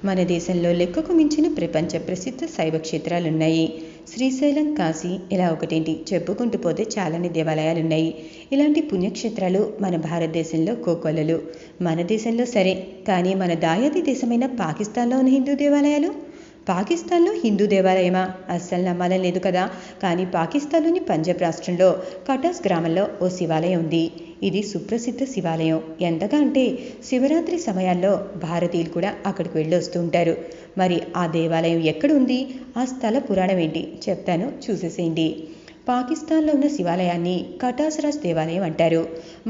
మన దేశంలో లెక్కకు మించిన ప్రపంచ ప్రసిద్ధ శైవ క్షేత్రాలున్నాయి. శ్రీశైలం, కాశీ ఇలా ఒకటేంటి చెప్పుకుంటూ పోతే చాలానే దేవాలయాలున్నాయి. ఇలాంటి పుణ్యక్షేత్రాలు మన భారతదేశంలో కోకొల్లలు. మన దేశంలో సరే, కానీ మన దాయాది దేశమైన పాకిస్తాన్లో ఉన్న హిందూ దేవాలయాలు? పాకిస్తాన్లో హిందూ దేవాలయమా? అస్సలు నమ్మాలని లేదు కదా. కానీ పాకిస్తాన్లోని పంజాబ్ రాష్ట్రంలో కటాస్ గ్రామంలో ఓ శివాలయం ఉంది. ఇది సుప్రసిద్ధ శివాలయం. ఎంతగా అంటే శివరాత్రి సమయాల్లో భారతీయులు కూడా అక్కడికి వెళ్ళి వస్తూ ఉంటారు. మరి ఆ దేవాలయం ఎక్కడుంది, ఆ స్థల పురాణం ఏంటి చెప్తాను, చూసేసేయండి. పాకిస్తాన్లో ఉన్న శివాలయాన్ని కటాసరాజ్ దేవాలయం అంటారు.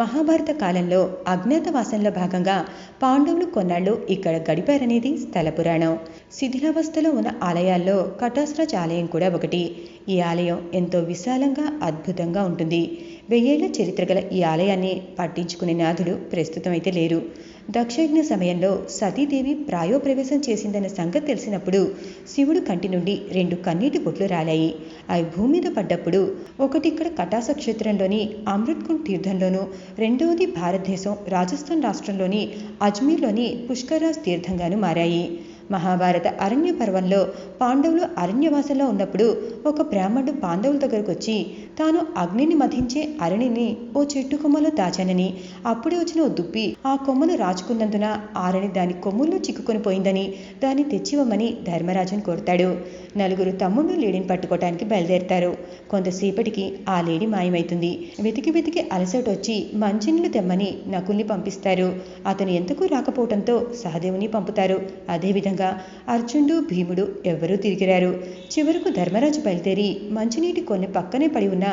మహాభారత కాలంలో అజ్ఞాతవాసంలో భాగంగా పాండవులు కొన్నాళ్ళు ఇక్కడ గడిపారనేది స్థల పురాణం. శిథిలావస్థలో ఉన్న ఆలయాల్లో కటాసరాజ్ ఆలయం కూడా ఒకటి. ఈ ఆలయం ఎంతో విశాలంగా అద్భుతంగా ఉంటుంది. 1000 ఏళ్ల చరిత్ర గల ఈ ఆలయాన్ని పట్టించుకునే నాథుడు ప్రస్తుతం అయితే లేరు. దక్షయజ్ఞ సమయంలో సతీదేవి ప్రాయోప్రవేశం చేసిందన్న సంగతి తెలిసినప్పుడు శివుడు కంటి నుండి 2 కన్నీటి బొట్లు రాలాయి. అవి భూమి మీద పడ్డప్పుడు ఒకటి ఇక్కడ కటాస క్షేత్రంలోని అమృత్కుండ్ తీర్థంలోనూ, రెండవది భారతదేశం రాజస్థాన్ రాష్ట్రంలోని అజ్మీర్లోని పుష్కరాజ్ తీర్థంగాను మారాయి. మహాభారత అరణ్య పర్వంలో పాండవులు అరణ్యవాసంలో ఉన్నప్పుడు ఒక బ్రాహ్మణుడు పాండవుల దగ్గరకు వచ్చి తాను అగ్నిని మధించే అరణిని ఓ చెట్టు కొమ్మలో దాచానని, అప్పుడే వచ్చిన ఓ దుప్పి ఆ కొమ్మను రాచుకున్నందున ఆరణి దాని కొమ్ముల్లో చిక్కుకొని పోయిందని దాన్ని తెచ్చివ్వమని ధర్మరాజును కోరుతాడు. 4 తమ్ముళ్ళు లేడీని పట్టుకోవటానికి బయలుదేరుతారు. కొంతసేపటికి ఆ లేడీ మాయమైతుంది. వెతికి వెతికి అలసట వచ్చి మంచినీళ్ళు తెమ్మని నకుల్ని పంపిస్తారు. అతను ఎంతకు రాకపోవడంతో సహదేవుని పంపుతారు. అదేవిధంగా అర్జునుడు, భీముడు ఎవ్వరూ తిరిగిరారు. చివరకు ధర్మరాజు బయలుదేరి మంచినీటి కొన్ని పక్కనే పడి ఉన్న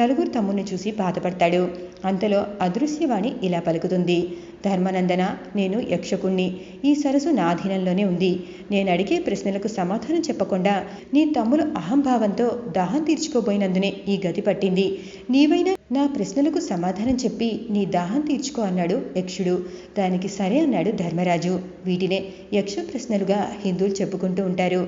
4 తమ్ముని చూసి బాధపడతాడు. అంతలో అదృశ్యవాణి ఇలా పలుకుతుంది: ధర్మనందన, నేను యక్షకుణ్ణి. ఈ సరస్సు నా అధీనంలోనే ఉంది. నేను అడిగే ప్రశ్నలకు సమాధానం చెప్పకుండా నీ తమ్ములు అహంభావంతో దాహం తీర్చుకోబోయినందునే ఈ గతి పట్టింది. నీవైనా నా ప్రశ్నలకు సమాధానం చెప్పి నీ దాహం తీర్చుకో అన్నాడు యక్షుడు. దానికి సరే అన్నాడు ధర్మరాజు. వీటినే యక్ష ప్రశ్నలుగా హిందువులు చెప్పుకుంటూ ఉంటారు.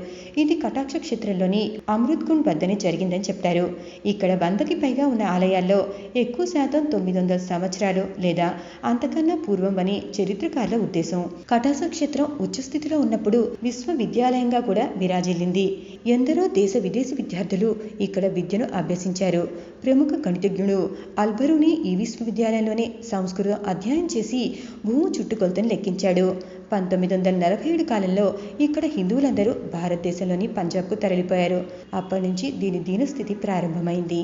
ఇది కటాక్ష క్షేత్రంలోని అమృత్కుండ్ వద్దనే జరిగిందని చెప్తారు. ఇక్కడ 100కి పైగా ఉన్న ఆలయాల్లో ఎక్కువ శాతం 900 సంవత్సరాలు లేదా అంతకన్నా పూర్వం అని చరిత్రకారుల ఉద్దేశం. కటాస క్షేత్రం ఉచ్చస్థితిలో ఉన్నప్పుడు విశ్వవిద్యాలయంగా కూడా విరాజిల్లింది. ఎందరో దేశ విదేశీ విద్యార్థులు ఇక్కడ విద్యను అభ్యసించారు. ప్రముఖ గణితజ్ఞుడు అల్బరూని ఈ విశ్వవిద్యాలయంలోనే సంస్కృతం అధ్యయనం చేసి భూమి చుట్టుకొలతను లెక్కించాడు. 1947 కాలంలో ఇక్కడ హిందువులందరూ భారతదేశంలోని పంజాబ్కు తరలిపోయారు. అప్పటి నుంచి దీని దీనస్థితి ప్రారంభమైంది.